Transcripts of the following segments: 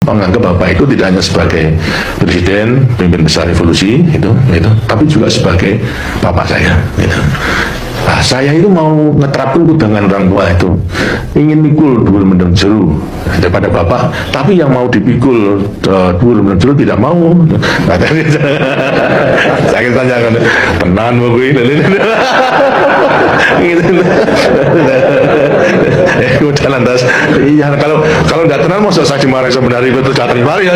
menganggap Bapak itu tidak hanya sebagai presiden, pemimpin besar revolusi itu, tapi juga sebagai bapak saya. Gitu. Nah, saya itu mau ngeterapkan kudangan orang tua itu, ingin mikul dhuwur mendem jeru daripada bapak, tapi yang mau dipikul dhuwur mendem jeru tidak mau. Nah, saya tanya kan, tenan mau gue udah lantas, iya kalau nggak tenang mau saya dimarahi sebenarnya itu datang mari.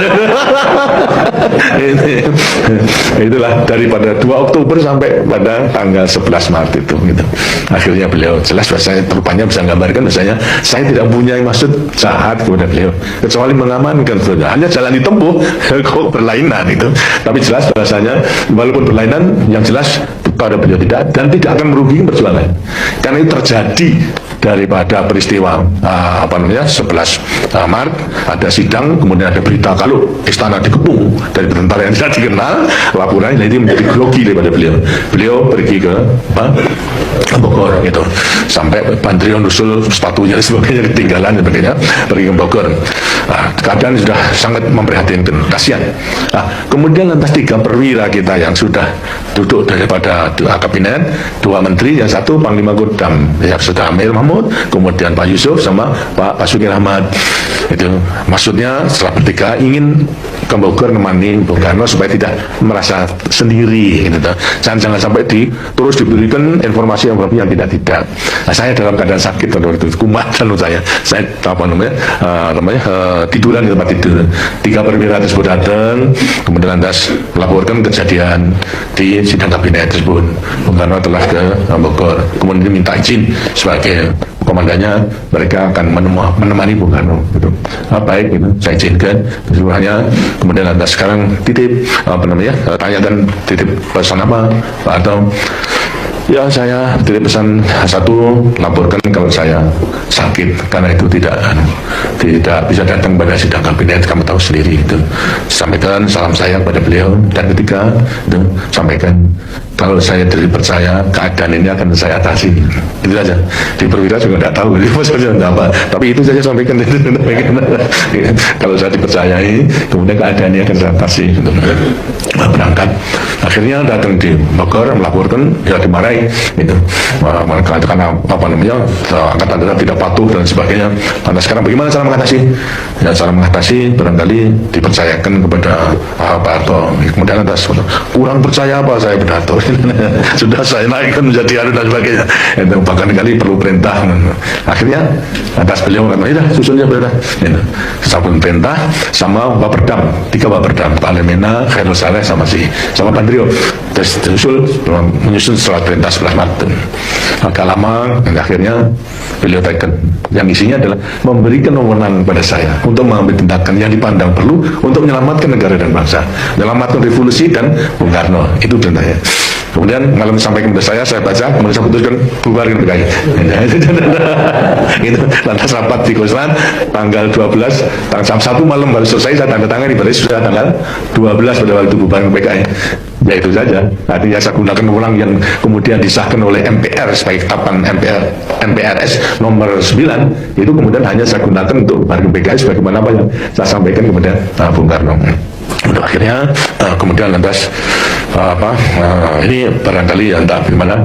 Itulah daripada 2 Oktober sampai pada tanggal 11 Maret itu gitu. Akhirnya beliau jelas saya rupanya bisa gambarkan bahasanya saya tidak punya maksud jahat kepada beliau kecuali mengamankan saja, hanya jalan ditempuh kok berlainan itu, tapi jelas bahasanya walaupun berlainan yang jelas pada beliau tidak dan tidak akan merugikan perjuangan karena itu terjadi daripada peristiwa 11 Maret ada sidang, kemudian ada berita kalau istana dikepung dari tentara yang tidak dikenal, laporan ini menjadi grogi daripada beliau pergi ke Bogor gitu, sampai Bandrion usul sepatunya sebagainya ketinggalan dan sebagainya, pergi ke Bogor. Keadaan sudah sangat memprihatinkan, kasihan. Kemudian lantas 3 perwira kita yang sudah duduk daripada kabinet, 2 menteri, yang 1 Panglima Kodam, yang sudah Amir Mahmud, kemudian Pak Yusuf sama Pak Basuki Rahmat. Itu maksudnya setelah bertiga ingin ke Bogor nemani Bung Karno supaya tidak merasa sendiri gitu. Jangan sampai terus diberikan informasi yang berlebihan, tidak. Saya dalam keadaan sakit waktu itu, kumat dan saya tiduran di tempat tidur. 3 perwira tersebut datang, kemudian lantas melaporkan kejadian di sidang kabinet tersebut. Bung Karno telah ke Bogor, kemudian minta izin sebagai komandannya, mereka akan menemani Bung Karno gitu. Baik gitu, saya izinkan semuanya. Kemudian lantas sekarang titip tanyakan titip pesan apa Pak Arto? Ya, saya titip pesan 1, laporkan kalau saya sakit karena itu tidak bisa datang pada sidang kabinet, kamu tahu sendiri itu. Sampaikan salam saya kepada beliau, dan ketiga itu sampaikan kalau saya dipercaya keadaan ini akan saya atasi. Itu saja. Di perwira juga tidak tahu maksudnya apa, tapi itu saja sampaikan. Kalau saya dipercayai, kemudian keadaan ini akan saya atasi. Berangkat, akhirnya datang di Bogor melaporkan, ya dimarahi itu karena angkatan darat tidak patuh dan sebagainya. Lantas sekarang bagaimana cara mengatasi? Ya, cara mengatasi barangkali dipercayakan kepada Pak Harto. Kemudian atas kurang percaya apa saya pada Harto. Sudah saya naikkan menjadi anu dan sebagainya. Itu bahkan kali perlu perintah. Akhirnya atas beliau kata, ya susunnya perintah. Sabun perintah sama Baperdam, 3 Baperdam, Pak Lemena, Khairul Saleh sama Bandrio. Terus menyusun setelah perintah 11 Maret. Agak lama, dan akhirnya beliau tekan. Yang isinya adalah memberikan wewenang pada saya untuk mengambil tindakan yang dipandang perlu untuk menyelamatkan negara dan bangsa, menyelamatkan revolusi dan Bung Karno. Itu perintahnya. Kemudian malam sampaikan kepada saya baca, kemudian saya putuskan bubarkan PKI. Itu lantas rapat di Koslan tanggal 12, jam 1 malam baru selesai, saya tanda tangan, berarti sudah tanggal 12 pada waktu bubarkan PKI. Ya itu saja. Artinya saya gunakan ulang yang kemudian disahkan oleh MPR sebagai ketetapan MPRS nomor 9, itu kemudian hanya saya gunakan untuk bubarkan PKI sebagaimana apa yang saya sampaikan kepada Bung Karno. Akhirnya kemudian lantas ini barangkali entah bagaimana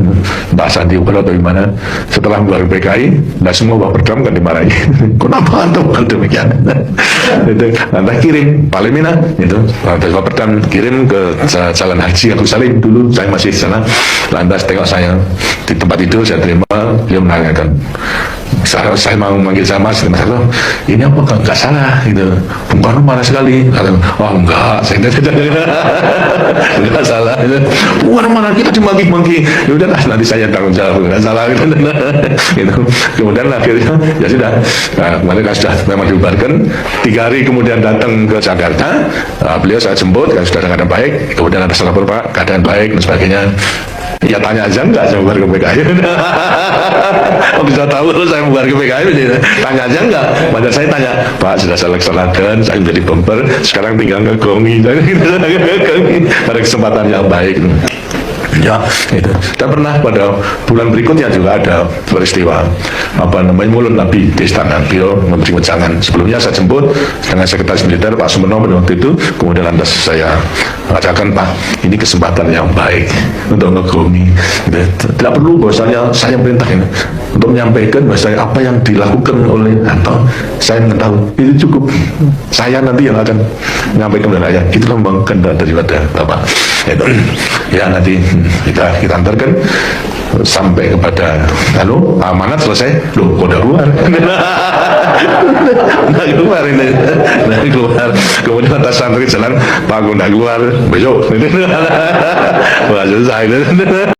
Pak Sandi Uno atau bagaimana, setelah membuat PKI nah semua Baperdam kan dimarahi. Kenapa bukan demikian? Itu lantas kirim Pak Lemina itu Baperdam kirim ke Jalan Haji Agus Salim, dulu saya masih di sana. Lantas tengok saya di tempat itu, saya terima, dia menanyakan, saya mau manggil sama Mas Arto, ini apa enggak salah gitu. Bung Karno marah sekali. Oh enggak, saya enggak salah. Bung Karno marah, kita dimaki-maki. Ya udah nanti saya tanggung jawab, enggak salah gitu. Kemudian akhirnya ya sudah. Kemarin kan sudah memang dibubarkan. 3 hari kemudian datang ke Jakarta. Beliau saya jemput, kan sudah keadaan baik. Kemudian ada lapor Pak, keadaan baik dan sebagainya. Ya tanya aja enggak saya bubar ke PKI. Oh bisa tahu kalau saya bubar ke PKI, tanya aja enggak. Padahal saya tanya, Pak sudah saya laksanakan, saya menjadi bumper, sekarang tinggal ngegongi. Pada kesempatan yang baik. Ya, itu. Dan pernah pada bulan berikutnya juga ada peristiwa mulut Nabi di istana. Beliau memberi wejangan. Sebelumnya saya jemput dengan sekretaris militer Pak Sumerno pada waktu itu. Kemudian lantas saya mengatakan, Pak, ini kesempatan yang baik untuk ngegomi. Tidak perlu bahwasanya saya perintah ini untuk menyampaikan bahwasanya apa yang dilakukan oleh Anton, saya nggak tahu. Itu cukup. Saya nanti yang akan menyampaikan kepada rakyat. Itulah memang kehendak daripada Bapak. Itu. Ya nanti kita antarkan sampai kepada amanat selesai. Loh, kok udah keluar? Nggak keluar ini, nggak keluar. Kemudian atas santri jalan, Pak, udah keluar besok. Wah, selesai.